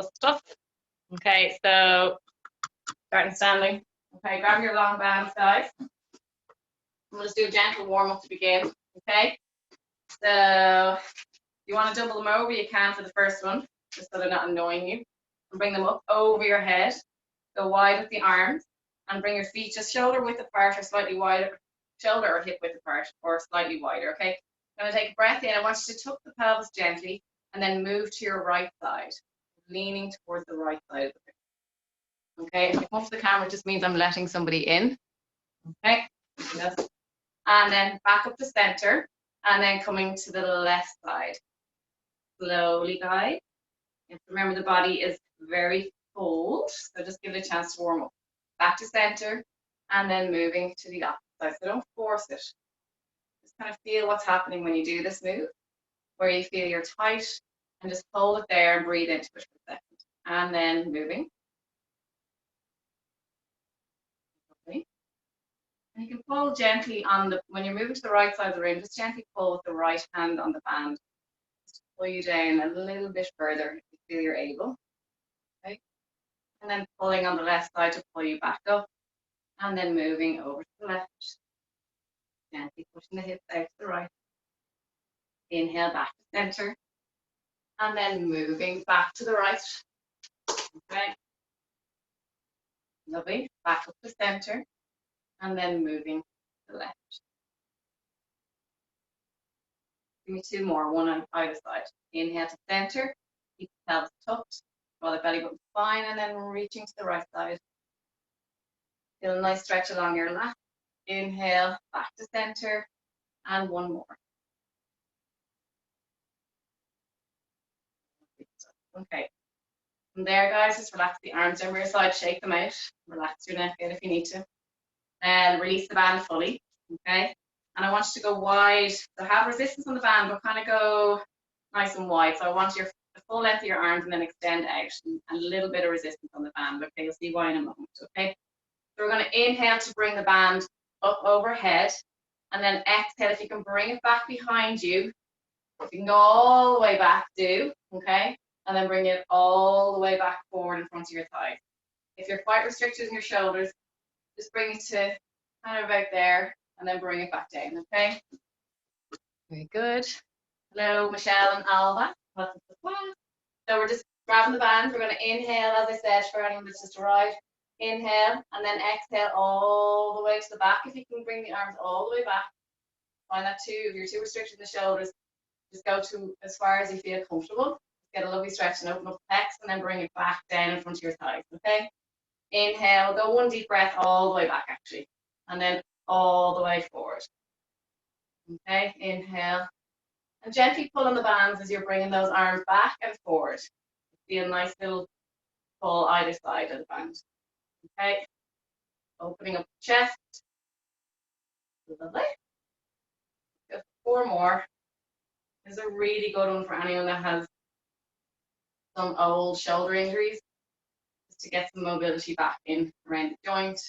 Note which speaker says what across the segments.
Speaker 1: the stuff. Okay, so starting standing. Okay, grab your long bands, guys. We'll just do a gentle warm up to begin. Okay, so if you want to double them over, you can for the first one, just so they're not annoying you. And bring them up over your head. Go wide with the arms, and bring your feet just shoulder width apart or slightly wider, shoulder or hip width apart or slightly wider. Okay, I'm going to take a breath in. I want you to tuck the pelvis gently, and then move to your right side, leaning towards the right side of the hip. Okay, if you come up to the camera, it just means I'm letting somebody in. Okay, and then back up to center, and then coming to the left side. Slowly, guys. Remember, the body is very cold, so just give it a chance to warm up. Back to center, and then moving to the opposite side. So don't force it. Just kind of feel what's happening when you do this move, where you feel you're tight, and just hold it there and breathe into it for a second. And then moving. Okay. And you can pull gently on the, when you're moving to the right side of the room, just gently pull with the right hand on the band. Just pull you down a little bit further if you feel you're able. Okay. And then pulling on the left side to pull you back up. And then moving over to the left. Gently pushing the hips out to the right. Inhale back to center. And then moving back to the right. Okay. Lovely. Back up to center. And then moving to the left. Give me two more, one on either side. Inhale to center. Keep the pelvis tucked. Draw the belly button fine. And then reaching to the right side. Feel a nice stretch along your lat. Inhale, back to center, and one more. Okay. From there, guys, just relax the arms over your side, shake them out. Relax your neck out if you need to. And release the band fully, okay? And I want you to go wide. So have resistance on the band, but kind of go nice and wide. So I want your the full length of your arms and then extend out, and a little bit of resistance on the band. Okay, you'll see why in a moment, okay? So we're going to inhale to bring the band up overhead, and then exhale. If you can bring it back behind you, if you can go all the way back, do, okay? And then bring it all the way back forward in front of your thighs. If you're quite restricted in your shoulders, just bring it to kind of about there, and then bring it back down, okay? Very good. Hello, Michelle and Alba. Welcome to the class. So we're just grabbing the band. We're going to inhale, as I said, for anyone that's just arrived. Inhale, and then exhale all the way to the back. If you can bring the arms all the way back, find that too. If you're too restricted in the shoulders, just go to as far as you feel comfortable. Get a lovely stretch and open up the pecs, and then bring it back down in front of your thighs, okay? Inhale, go one deep breath all the way back, actually, and then all the way forward. Okay, inhale, and gently pull on the bands as you're bringing those arms back and forward. Feel a nice little pull either side of the band. Okay, opening up the chest. Lovely. Just four more. This is a really good one for anyone that has some old shoulder injuries, just to get some mobility back in around the joint.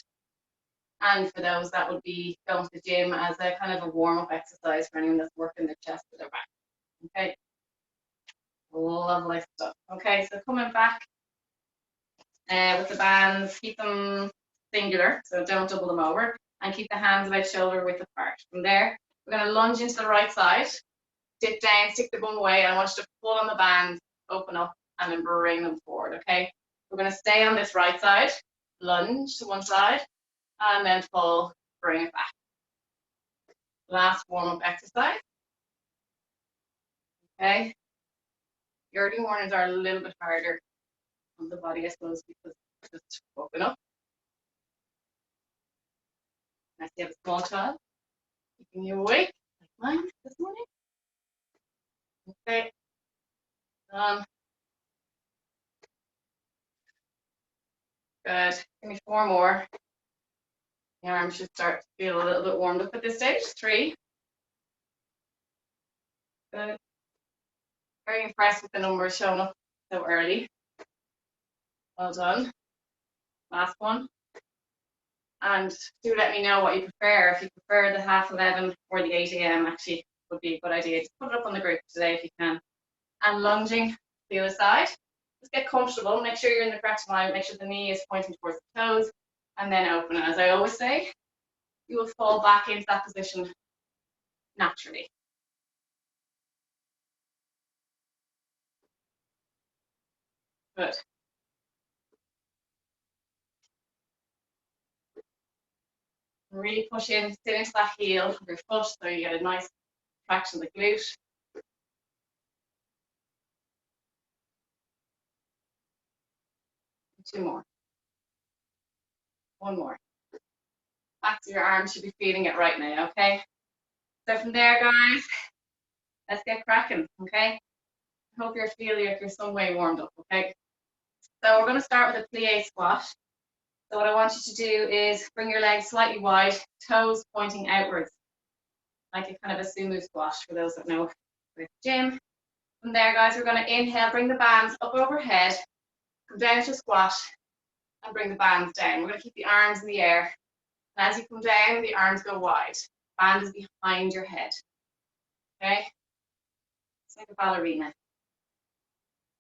Speaker 1: And for those that would be going to the gym as a kind of a warm-up exercise for anyone that's working their chest or their back. Okay, lovely stuff. Okay, so coming back with the bands, keep them singular, so don't double them over, and keep the hands about shoulder width apart. From there, we're going to lunge into the right side, dip down, stick the bum away, and I want you to pull on the bands, open up, and then bring them forward, okay? We're going to stay on this right side, lunge to one side, and then pull, bring it back. Last warm-up exercise. Okay. The early mornings are a little bit harder on the body, I suppose, because we're just woken up. Nice to have a small child keeping you awake, like mine this morning. Okay. Good. Give me four more. The arms should start to feel a little bit warmed up at this stage. 3. Good. Very impressed with the numbers showing up so early. Well done. Last one. And do let me know what you prefer. If you prefer the 11:30 or the 8 a.m. actually would be a good idea. Just put it up on the group today if you can. And lunging to the other side. Just get comfortable, make sure you're in the correct alignment, make sure the knee is pointing towards the toes, and then open. And as I always say, you will fall back into that position naturally. Good. Really push in, sit into that heel of your foot so you get a nice traction of the glute. Two more. One more. Back to your arms, should be feeling it right now, okay? So from there, guys, let's get cracking, okay? I hope you're feeling like you're some way warmed up, okay? So we're going to start with a plie squat. So what I want you to do is bring your legs slightly wide, toes pointing outwards, like a kind of a sumo squat for those that know with gym. From there, guys, we're going to inhale, bring the bands up overhead, come down to a squat, and bring the bands down. We're going to keep the arms in the air. And as you come down, the arms go wide. Band is behind your head. Okay? It's like a ballerina.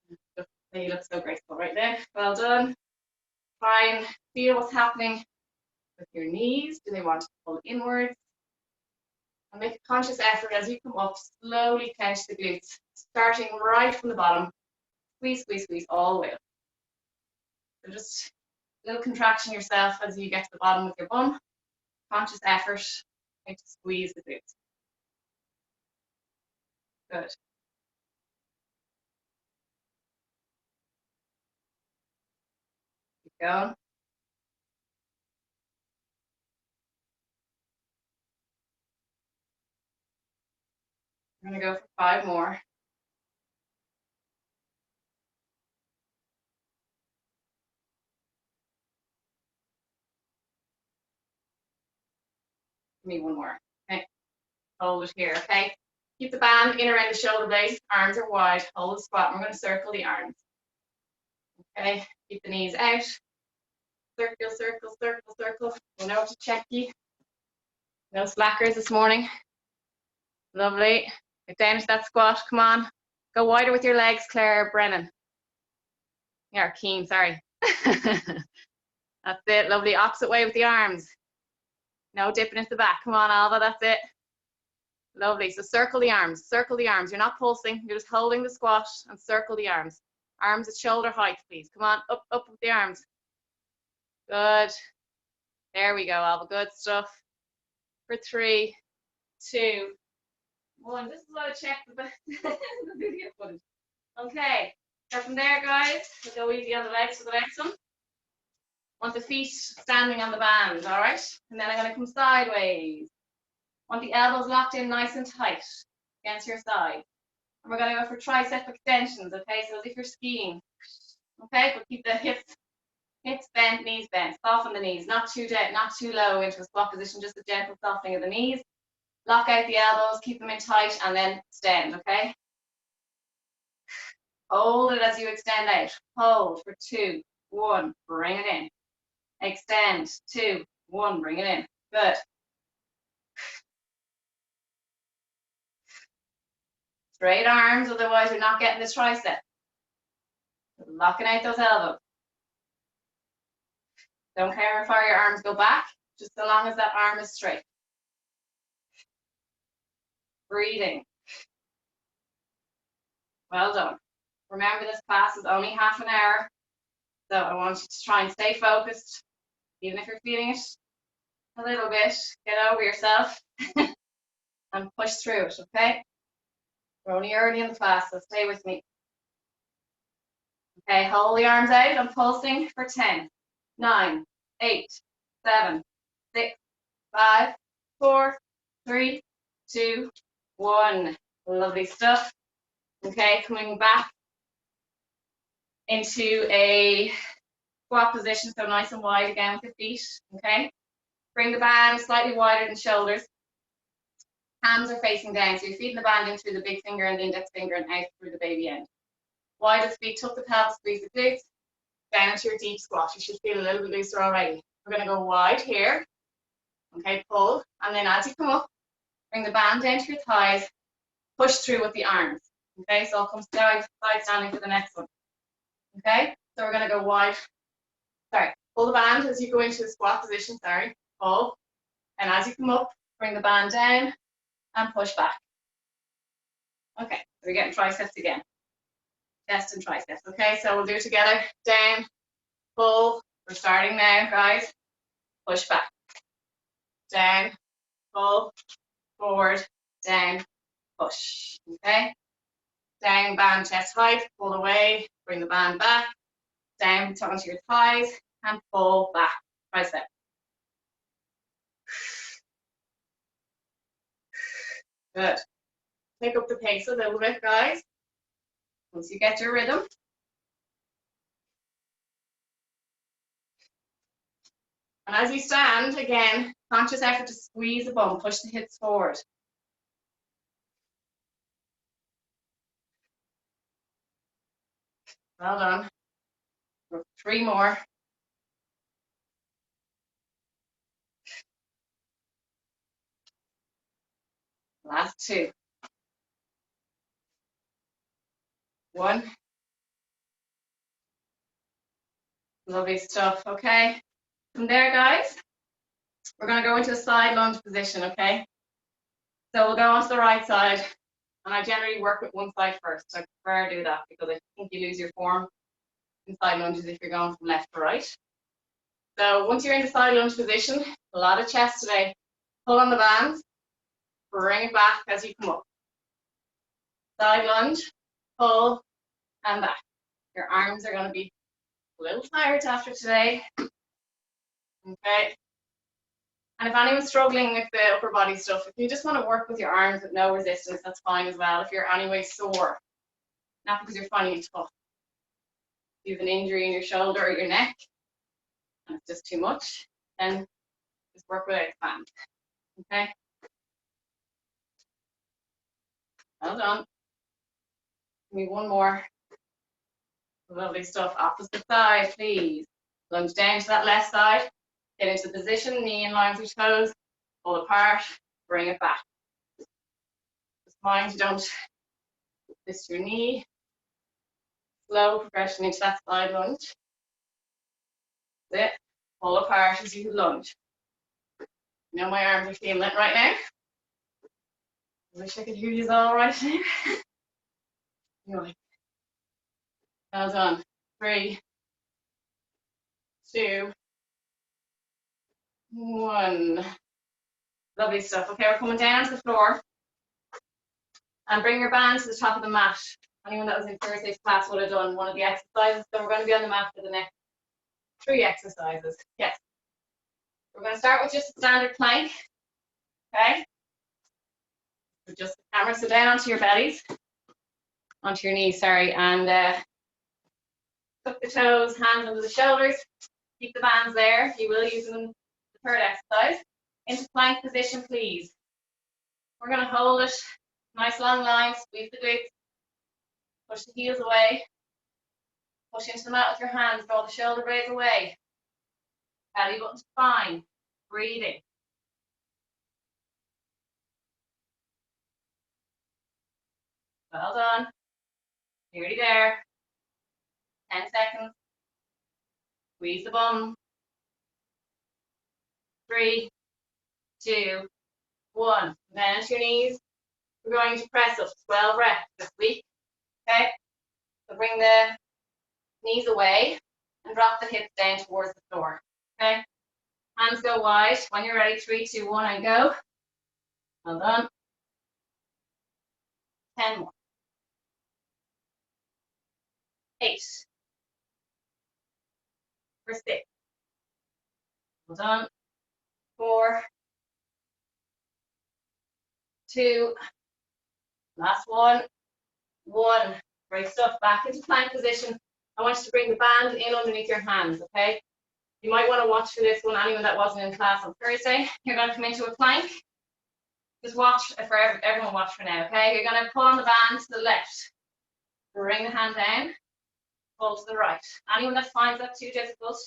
Speaker 1: You look so graceful right there. Well done. Try and feel what's happening with your knees. Do they want to pull inwards? And make a conscious effort as you come up, slowly clench the glutes, starting right from the bottom. Squeeze, squeeze, squeeze all the way up. So just a little contraction yourself as you get to the bottom with your bum. Conscious effort, to squeeze the glutes. Good. Keep going. I'm going to go for 5 more. Give me 1 more. Okay. Hold it here, okay? Keep the band in around the shoulder blades. Arms are wide. Hold the squat. We're going to circle the arms. Okay. Keep the knees out. Circle, circle, circle, circle. We know to check you. No slackers this morning. Lovely. Get down to that squat. Come on. Go wider with your legs, Claire Brennan. Yeah, Keen, sorry. That's it. Lovely. Opposite way with the arms. No dipping into the back. Come on, Alva. That's it. Lovely. So circle the arms. Circle the arms. You're not pulsing. You're just holding the squat and circle the arms. Arms at shoulder height, please. Come on. Up, up with the arms. Good. There we go, Alva. Good stuff. For 3, 2, 1. This is what I checked the video footage. Okay. So from there, guys, we'll go easy on the legs for the next one. Want the feet standing on the band, all right? And then I'm going to come sideways. Want the elbows locked in nice and tight against your side. And we're going to go for tricep extensions, okay? So as if you're skiing, okay? But keep the hips bent, knees bent. Soften the knees, not too dead, not too low into a squat position, just a gentle softening of the knees. Lock out the elbows, keep them in tight, and then extend, okay? Hold it as you extend out. Hold for 2, 1, bring it in. Extend, 2, 1, bring it in. Good. Straight arms, otherwise you're not getting this tricep. Locking out those elbows. Don't care how far your arms go back, just so long as that arm is straight. Breathing. Well done. Remember, this class is only half an hour, so I want you to try and stay focused, even if you're feeling it a little bit. Get over yourself and push through it, okay? We're only early in the class, so stay with me. Okay, hold the arms out. I'm pulsing for 10, 9, 8, 7, 6, 5, 4, 3, 2, 1. Lovely stuff. Okay, coming back into a squat position, so nice and wide again with the feet. Okay, bring the band slightly wider than shoulders. Hands are facing down, so you're feeding the band in through the big finger and the index finger and out through the baby end. Wide as feet, tuck the pelvis, squeeze the glutes, down to your deep squat. You should feel a little bit looser already. We're going to go wide here. Okay, pull, and then as you come up, bring the band down to your thighs, push through with the arms. Okay, so I'll come side standing for the next one. Okay, so we're going to go wide. Sorry, pull the band as you go into the squat position. Sorry, pull. And as you come up, bring the band down and push back. Okay, so we're getting triceps again. Chest and triceps. Okay, so we'll do it together. Down, pull. We're starting now, guys. Push back. Down, pull, forward, down, push. Okay? Down, band, chest height, pull away, bring the band back. Down, tuck onto your thighs, and pull back. Tricep. Good. Pick up the pace a little bit, guys. Once you get your rhythm. And as you stand, again, conscious effort to squeeze the bum, push the hips forward. Well done. 3 more. Last 2. 1. Lovely stuff, okay? From there, guys, we're going to go into a side lunge position, okay? So we'll go onto the right side, and I generally work with one side first. I prefer to do that because I think you lose your form in side lunges if you're going from left to right. So once you're in the side lunge position, a lot of chest today. Pull on the bands, bring it back as you come up. Side lunge, pull, and back. Your arms are going to be a little tired after today. Okay. And if anyone's struggling with the upper body stuff, if you just want to work with your arms with no resistance, that's fine as well. If you're anyway sore, not because you're finding it tough. If you have an injury in your shoulder or your neck, and it's just too much, then just work with it, band. Okay? Well done. Give me one more. Lovely stuff. Opposite side, please. Lunge down to that left side. Get into the position, knee in line with your toes. Pull apart, bring it back. Just mind you don't twist your knee. Slow progression into that side lunge. That's it. Pull apart as you lunge. You know my arms are feeling it right now. I wish I could hear you all right now. Anyway. Well done. 3, 2, 1. Lovely stuff. Okay, we're coming down to the floor. And bring your band to the top of the mat. Anyone that was in Thursday's class would have done one of the exercises. So we're going to be on the mat for the next 3 exercises. Yes. We're going to start with just a standard plank. Okay? So just the camera, so down onto your bellies. Onto your knees, sorry. And tuck the toes, hands under the shoulders. Keep the bands there. You will use them in the 3rd exercise. Into plank position, please. We're going to hold it. Nice long line. Squeeze the glutes. Push the heels away. Push into the mat with your hands. Draw the shoulder blades away. Belly button's fine. Breathing. Well done. Nearly there. 10 seconds. Squeeze the bum. 3, 2, 1. Then to your knees. We're going to press up 12 reps this week. Okay? So bring the knees away and drop the hips down towards the floor. Okay? Hands go wide. When you're ready, 3, 2, 1, and go. Well done. 10 more. 8. For 6. Well done. 4. 2. Last one. 1. Great stuff. Back into plank position. I want you to bring the band in underneath your hands, okay? You might want to watch for this one, anyone that wasn't in class on Thursday. You're going to come into a plank. Just watch, for everyone watch for now, okay? You're going to pull on the band to the left. Bring the hand down. Pull to the right. Anyone that finds that too difficult,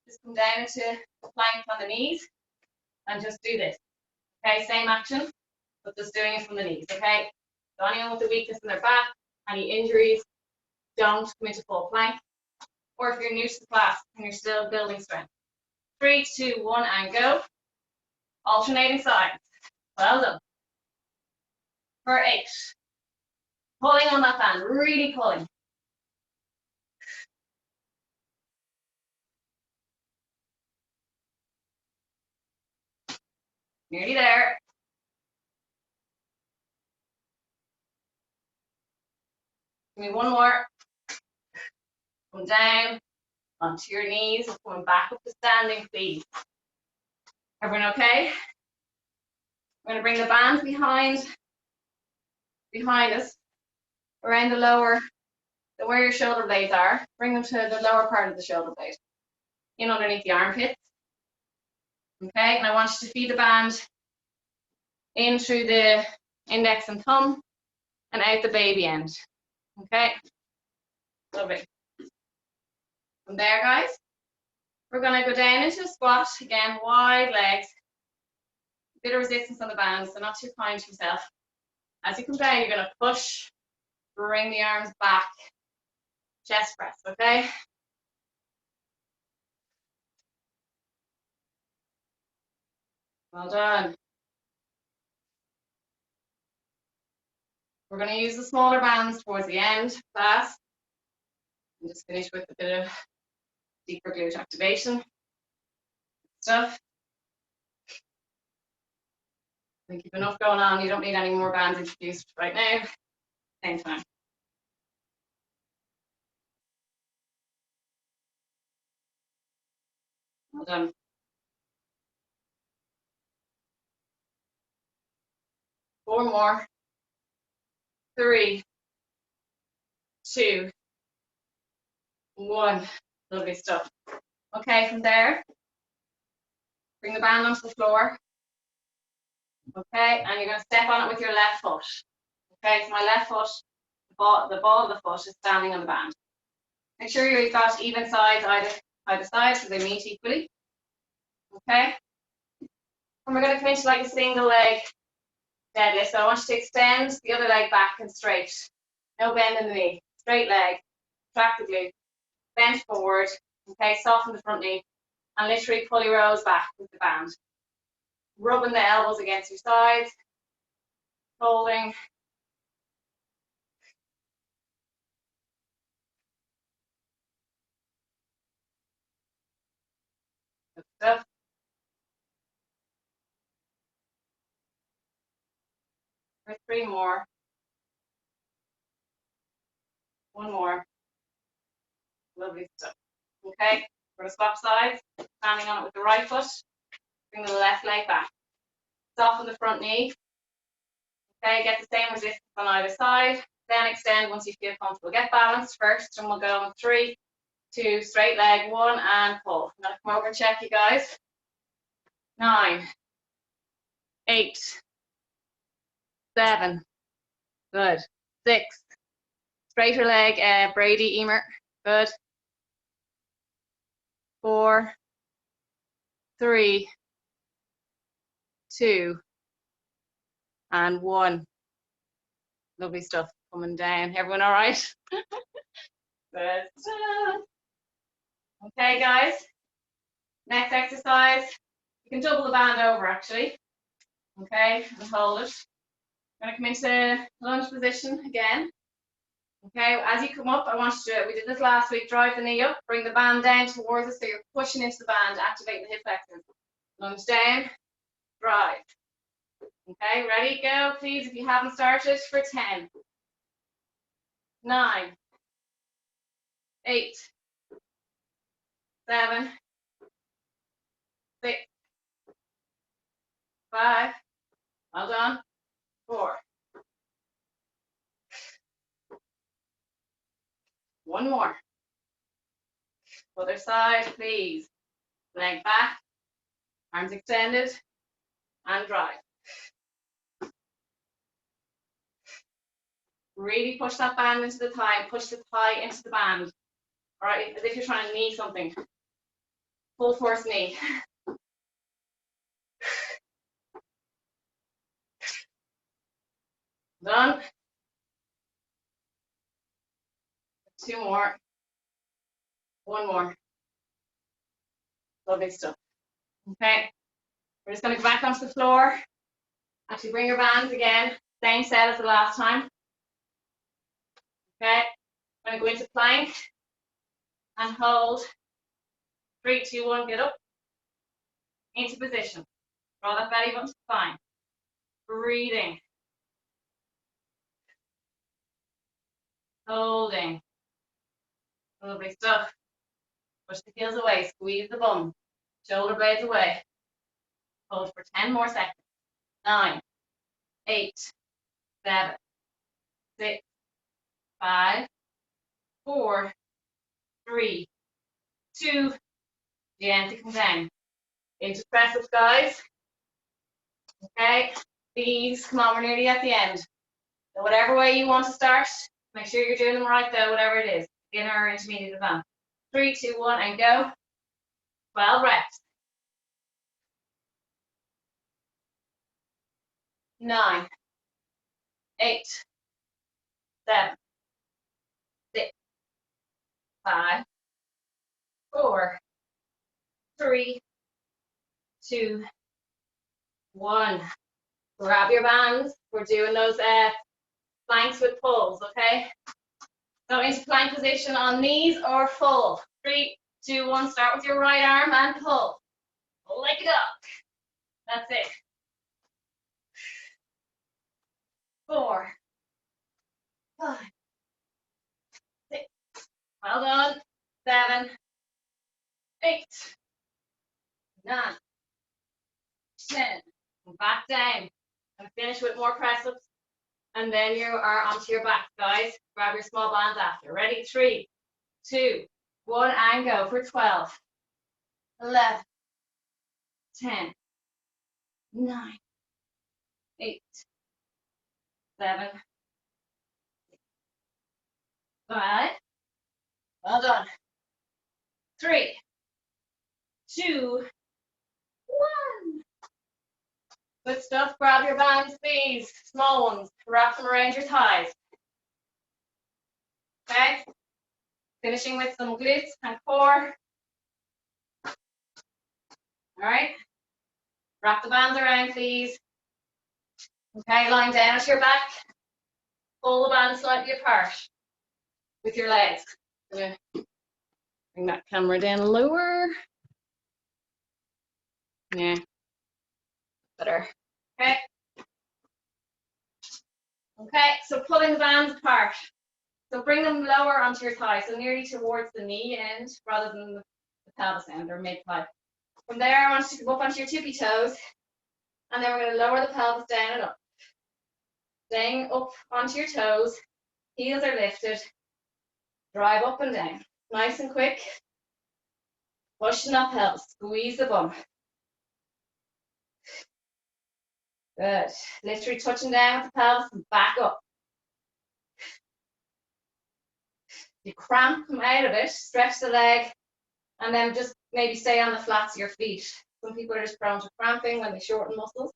Speaker 1: just come down into the plank on the knees and just do this. Okay, same action, but just doing it from the knees, okay? So anyone with a weakness in their back, any injuries, don't come into full plank. or if you're new to the class and you're still building strength. 3, 2, 1, and go. Alternating sides. Well done. For 8. Pulling on that band, really pulling. Nearly there. Give me one more. Come down onto your knees, going back up to standing, please. Everyone okay? We're going to bring the band behind us, around the lower, where your shoulder blades are. Bring them to the lower part of the shoulder blade, in underneath the armpits. Okay, and I want you to feed the band in through the index and thumb and out the baby end. Okay, lovely. From there, guys, we're going to go down into a squat. Again, wide legs, a bit of resistance on the band, so not too kind to yourself. As you come down, you're going to push, bring the arms back, chest press, okay? Well done. We're going to use the smaller bands towards the end, class. And just finish with a bit of deeper glute activation stuff. I think you've enough going on. You don't need any more bands introduced right now. Same time. Well done. Four more. 3, 2, 1. Lovely stuff. Okay, from there, bring the band onto the floor. Okay, and you're going to step on it with your left foot. Okay, so my left foot, the ball of the foot is standing on the band. Make sure you've got even sides either side so they meet equally. Okay, and we're going to come into like a single leg deadlift. So I want you to extend the other leg back and straight. No bend in the knee. Straight leg, track the glute, bend forward. Okay, soften the front knee, and literally pull your elbows back with the band. Rubbing the elbows against your sides, holding. Good stuff. For 3 more. 1 more. Lovely stuff. Okay, we're going to swap sides. Standing on it with the right foot. Bring the left leg back. Soften the front knee. Okay, get the same resistance on either side. Then extend once you feel comfortable. Get balanced first, and we'll go on 3, 2, straight leg, 1, and pull. I'm going to come over and check you guys. 9, 8, 7. Good. 6. Straighter leg, Brady, Emer. Good. 4, 3, 2, and 1. Lovely stuff. Coming down. Everyone all right? Good. Okay, guys. Next exercise. You can double the band over, actually. Okay, and hold it. I'm going to come into lunge position again. Okay, as you come up, I want you to, we did this last week, drive the knee up, bring the band down towards us, so you're pushing into the band, activating the hip flexors. Lunge down, drive. Okay, ready, go, please, if you haven't started, for 10, 9, 8, 7, 6, 5, well done, 4, 1 more. Other side, please. Leg back, arms extended, and drive. Really push that band into the thigh, push the thigh into the band. All right, as if you're trying to knee something. Full force knee. Done. 2 more. One more. Lovely stuff. Okay. We're just going to go back onto the floor. Actually, bring your bands again. Same set as the last time. Okay. I'm going to go into plank and hold. 3, 2, 1, get up. Into position. Draw that belly button to the spine. Breathing. Holding. Lovely stuff. Push the heels away. Squeeze the bum. Shoulder blades away. Hold for 10 more seconds. 9, 8, 7, 6, 5, 4, 3, 2. Gently come down. Into press ups, guys. Okay. These, come on, we're nearly at the end. So whatever way you want to start, make sure you're doing them right though, whatever it is. Beginner or intermediate advanced. 3, 2, 1, and go. 12 reps. 9, 8, 7, 6, 5, 4, 3, 2, 1. Grab your bands. We're doing those planks with pulls, okay? So into plank position on knees or full. 3, 2, 1. Start with your right arm and pull. Pull like a duck. That's it. 4, 5, 6. Well done. 7, 8, 9, 10. Back down. And finish with more press ups. And then you are onto your back, guys. Grab your small bands after. Ready? 3, 2, 1, and go for 12, 11, 10, 9, 8, 7, 5. Well done. 3, 2, 1. Good stuff. Grab your bands, please. Small ones. Wrap them around your thighs. Okay. Finishing with some glutes and core. All right. Wrap the bands around, please. Okay, lying down to your back. Pull the bands slightly apart with your legs. Bring that camera down lower. Yeah, better. Okay. Okay, so pulling the bands apart. So bring them lower onto your thigh, so nearly towards the knee end rather than the pelvis end or mid-thigh. From there, I want you to go up onto your tippy toes, and then we're going to lower the pelvis down and up. Staying up onto your toes, heels are lifted, drive up and down. Nice and quick. Pushing that pelvis, squeeze the bum. Good. Literally touching down with the pelvis and back up. You cramp, come out of it, stretch the leg, and then just maybe stay on the flats of your feet. Some people are just prone to cramping when they shorten muscles.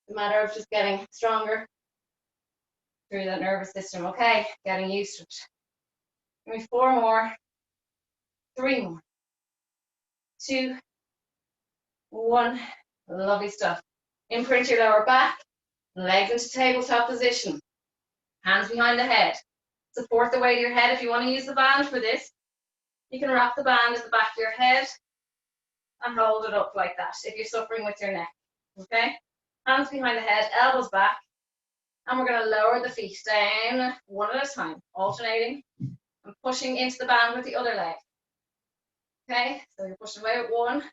Speaker 1: It's a matter of just getting stronger through that nervous system. Okay, getting used to it. Give me 4 more, 3 more, 2, 1. Lovely stuff. Imprint your lower back, legs into tabletop position, hands behind the head. Support the weight of your head. If you want to use the band for this, you can wrap the band at the back of your head and hold it up like that if you're suffering with your neck. Okay? Hands behind the head, elbows back, and we're going to lower the feet down one at a time, alternating and pushing into the band with the other leg. Okay? So you're pushing away with one,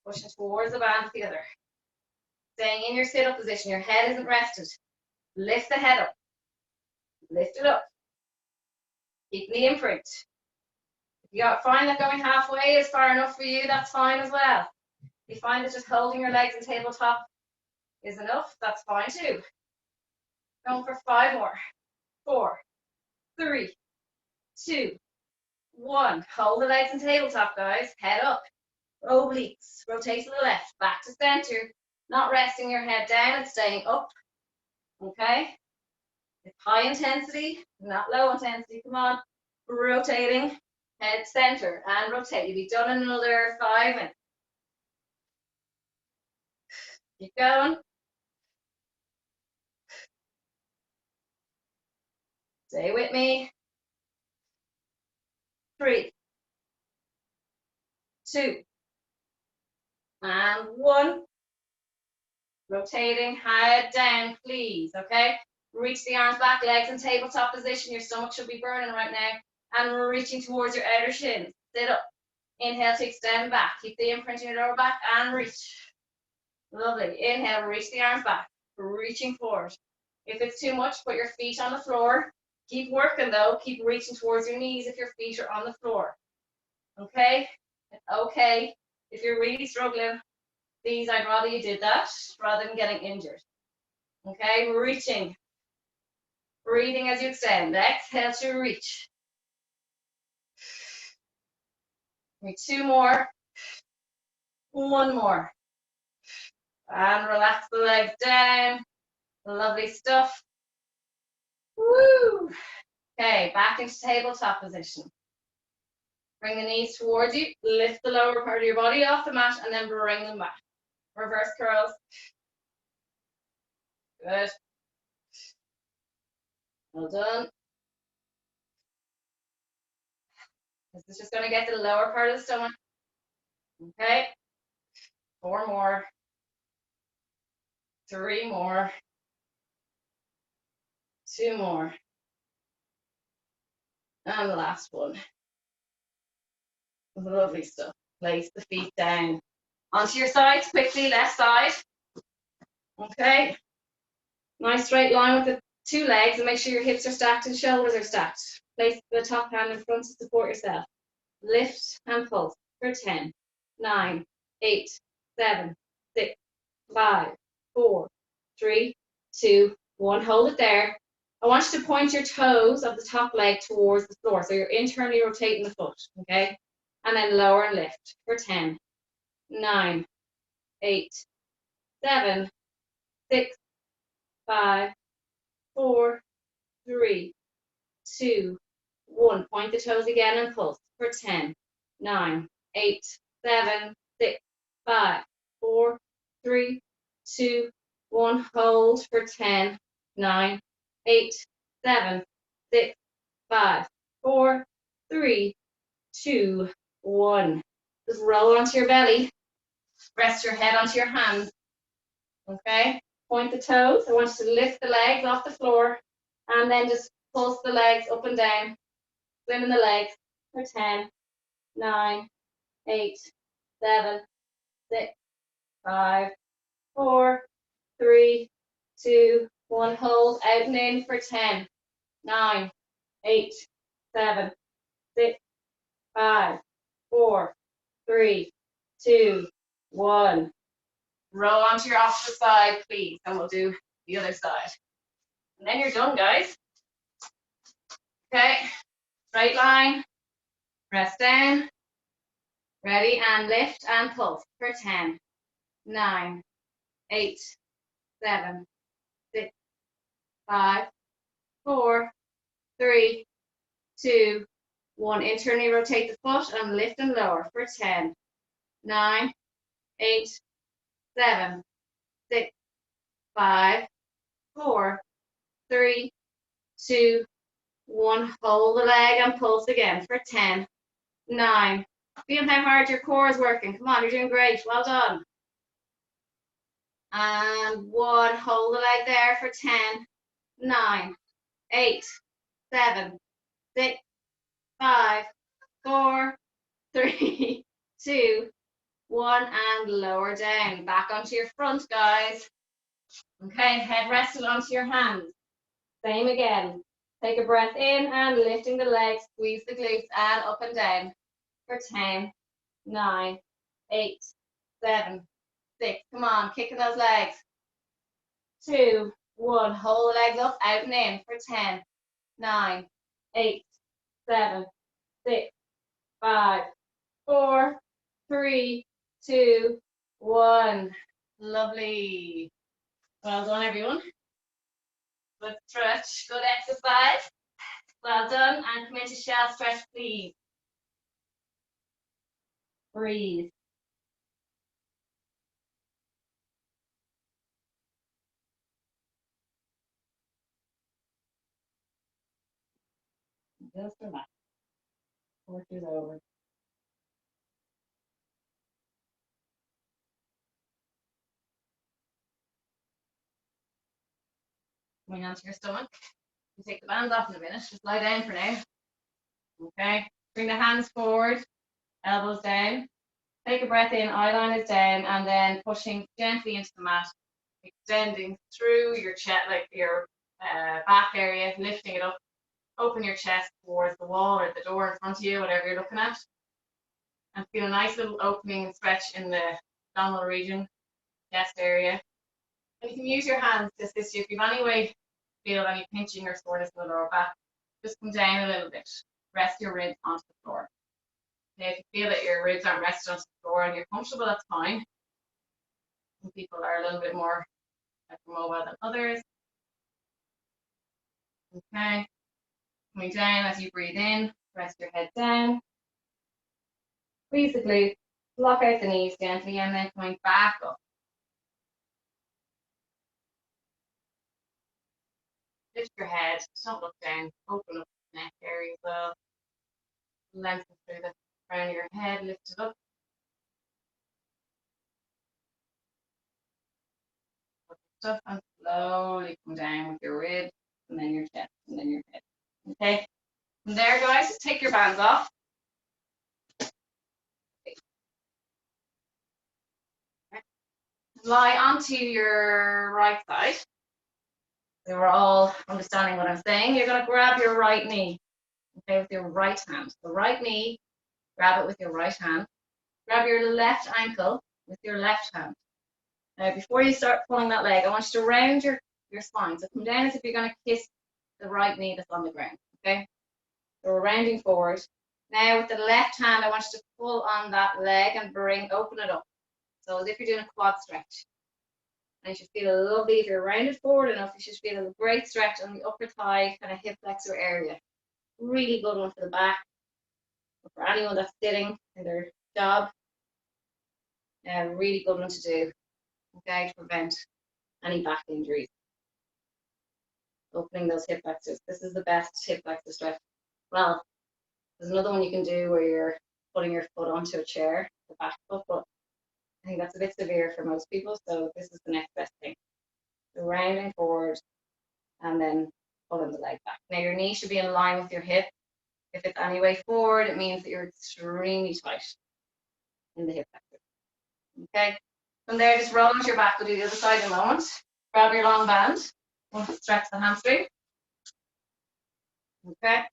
Speaker 1: pushing towards the band with the other. Staying in your sit-up position, your head isn't rested. Lift the head up. Lift it up. Keep the imprint. If you find that going halfway is far enough for you, that's fine as well. If you find that just holding your legs in tabletop is enough, that's fine too. Going for 5 more. 4, 3, 2, 1. Hold the legs in tabletop, guys. Head up. Obliques. Rotate to the left. Back to center. Not resting your head down. It's staying up. Okay? It's high intensity, not low intensity. Come on. Rotating. Head center and rotate. You'll be done in another 5 minutes. Keep going. Stay with me. 3, 2, and 1. Rotating, head down, please, okay? Reach the arms back, legs in tabletop position. Your stomach should be burning right now. And we're reaching towards your outer shins. Sit up. Inhale to extend back. Keep the imprint in your lower back and reach. Lovely. Inhale, reach the arms back. Reaching forward. If it's too much, put your feet on the floor. Keep working though. Keep reaching towards your knees if your feet are on the floor. Okay? Okay. If you're really struggling, please, I'd rather you did that rather than getting injured. Okay? Reaching. Breathing as you extend. Exhale to reach. 2 more. 1 more. And relax the legs down. Lovely stuff. Woo! Okay, back into tabletop position. Bring the knees towards you. Lift the lower part of your body off the mat and then bring them back. Reverse curls. Good. Well done. This is just going to get the lower part of the stomach. Okay. 4 more. 3 more. 2 more. And the last one. Lovely stuff. Place the feet down. Onto your sides quickly, left side. Okay. Nice straight line with the 2 legs and make sure your hips are stacked and shoulders are stacked. Place the top hand in front to support yourself. Lift and pulse for 10, 9, 8, 7, 6, 5, 4, 3, 2, 1. Hold it there. I want you to point your toes of the top leg towards the floor. So you're internally rotating the foot, okay? And then lower and lift for 10, 9, 8, 7, 6, 5, 4, 3, 2, 1. Point the toes again and pulse for 10, 9, 8, 7, 6, 5, 4, 3, 2, 1. Hold for 10, 9, 8, 7, 6, 5, 4, 3, 2, 1. Just roll onto your belly. Rest your head onto your hands. Okay? Point the toes. I want you to lift the legs off the floor and then just pulse the legs up and down. Swim in the legs for 10, 9, 8, 7, 6, 5, 4, 3, 2, 1. Hold out and in for 10, 9, 8, 7, 6, 5, 4, 3, 2, 1. Roll onto your opposite side, please, and we'll do the other side. And then you're done, guys. Okay, straight line, press down, ready, and lift and pulse for 10, 9, 8, 7, 6, 5, 4, 3, 2, 1. Internally rotate the foot and lift and lower for 10, 9, 8, 7, 6, 5, 4, 3, 2, 1. Hold the leg and pulse again for 10, 9. Feel how hard your core is working. Come on, you're doing great. Well done. And 1. Hold the leg there for 10, 9, 8, 7, 6, 5, 4, 3, 2, 1. And lower down. Back onto your front, guys. Okay, head rested onto your hands. Same again. Take a breath in and lifting the legs, squeeze the glutes and up and down for 10, 9, 8, 7, 6. Come on, kicking those legs. 2, 1. Hold the legs up, out and in for 10, 9, 8, 7, 6, 5, 4, 3, 2, 1. Lovely. Well done, everyone. Good stretch, good exercise. Well done. And come into shell stretch, please. Breathe. Just relax. Work is over. Coming onto your stomach. You take the bands off in a minute. Just lie down for now. Okay. Bring the hands forward, elbows down. Take a breath in, eyeliner is down, and then pushing gently into the mat, extending through your chest, like your back area, lifting it up. Open your chest towards the wall or the door in front of you, whatever you're looking at. And feel a nice little opening and stretch in the abdominal region, chest area. And you can use your hands to assist you if you have any way feel any pinching or soreness in the lower back. Just come down a little bit. Rest your ribs onto the floor. Now, if you feel that your ribs aren't rested onto the floor and you're comfortable, that's fine. Some people are a little bit more mobile than others. Okay. Coming down as you breathe in, rest your head down. Squeeze the glutes, lock out the knees gently, and then coming back up. Lift your head, don't look down, open up the neck area as well. Lengthen through the crown of your head, lift it up. Stuff and slowly come down with your ribs, and then your chest, and then your head. Okay, from there, guys, just take your bands off. Lie onto your right side. So we're all understanding what I'm saying. You're going to grab your right knee, okay, with your right hand. The right knee, grab it with your right hand. Grab your left ankle with your left hand. Now, before you start pulling that leg, I want you to round your spine. So come down as if you're going to kiss the right knee that's on the ground, okay? So we're rounding forward. Now, with the left hand, I want you to pull on that leg and open it up. So as if you're doing a quad stretch. And you should feel lovely, if you're rounded forward enough, you should feel a great stretch on the upper thigh, kind of hip flexor area. Really good one for the back. For anyone that's sitting in their job, a really good one to do, okay, to prevent any back injuries. Opening those hip flexors. This is the best hip flexor stretch. Well, there's another one you can do where you're putting your foot onto a chair, the back foot, but I think that's a bit severe for most people, so this is the next best thing. So rounding forward and then pulling the leg back. Now your knee should be in line with your hip. If it's any way forward, it means that you're extremely tight in the hip flexor. Okay, from there, just roll onto your back. We'll do the other side in a moment. Grab your long band. We'll stretch the hamstring. Okay.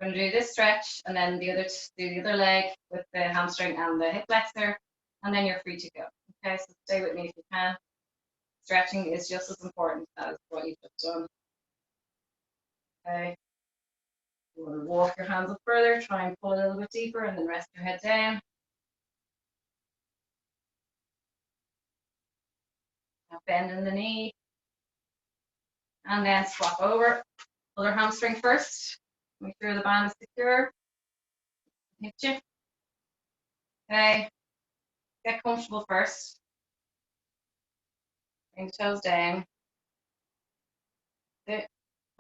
Speaker 1: We're going to do this stretch and then do the other leg with the hamstring and the hip flexor, and then you're free to go. Okay, so stay with me if you can. Stretching is just as important as what you've just done. Okay. You want to walk your hands up further, try and pull a little bit deeper, and then rest your head down. Now bend in the knee. And then swap over. Other hamstring first. Make sure the band is secure. Hip you. Okay. Get comfortable first. Bring the toes down. Okay.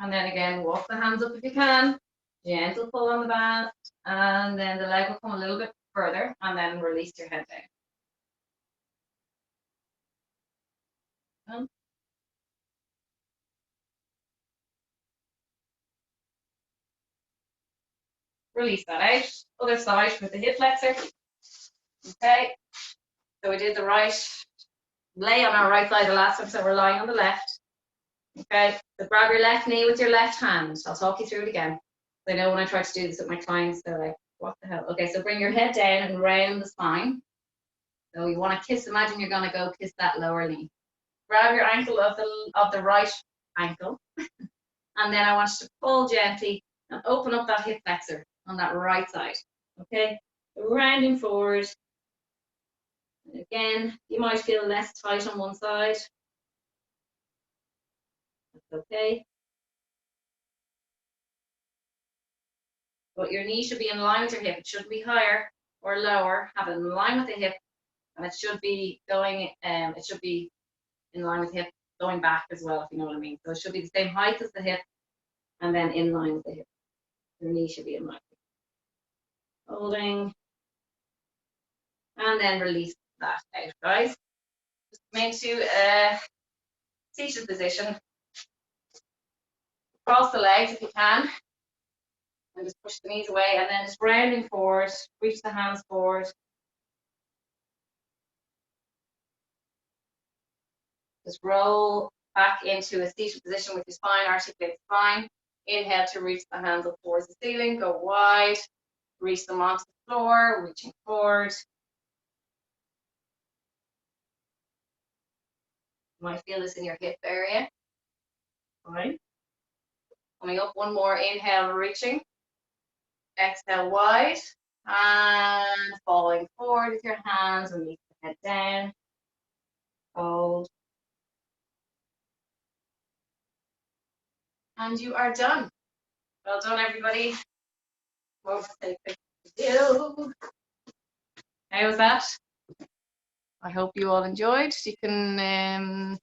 Speaker 1: And then again, walk the hands up if you can. Gentle pull on the band. And then the leg will come a little bit further. And then release your head down. Release that out. Other side with the hip flexor. Okay. So we did the right, lay on our right side the last time, so we're lying on the left. Okay. So grab your left knee with your left hand. I'll talk you through it again. I know when I try to do this with my clients, they're like, what the hell? Okay, so bring your head down and round the spine. So you want to kiss, imagine you're going to go kiss that lower knee. Grab your ankle of the right ankle. And then I want you to pull gently and open up that hip flexor on that right side. Okay, rounding forward. And again, you might feel less tight on one side. That's okay. But your knee should be in line with your hip. It shouldn't be higher or lower. Have it in line with the hip, and it should be going. It should be in line with the hip, going back as well, if you know what I mean. So it should be the same height as the hip, and then in line with the hip. Your knee should be in line. Holding, and then release that out, guys. Just come into a seated position. Cross the legs if you can, and just push the knees away, and then just rounding forward, reach the hands forward. Just roll back into a seated position with your spine, articulate spine. Inhale to reach the hands up towards the ceiling, go wide, reach them onto the floor, reaching forward. You might feel this in your hip area. Right. Coming up, one more, inhale, reaching. Exhale, wide, and falling forward with your hands, release the head down. Hold. And you are done. Well done, everybody. How was that? I hope you all enjoyed. You can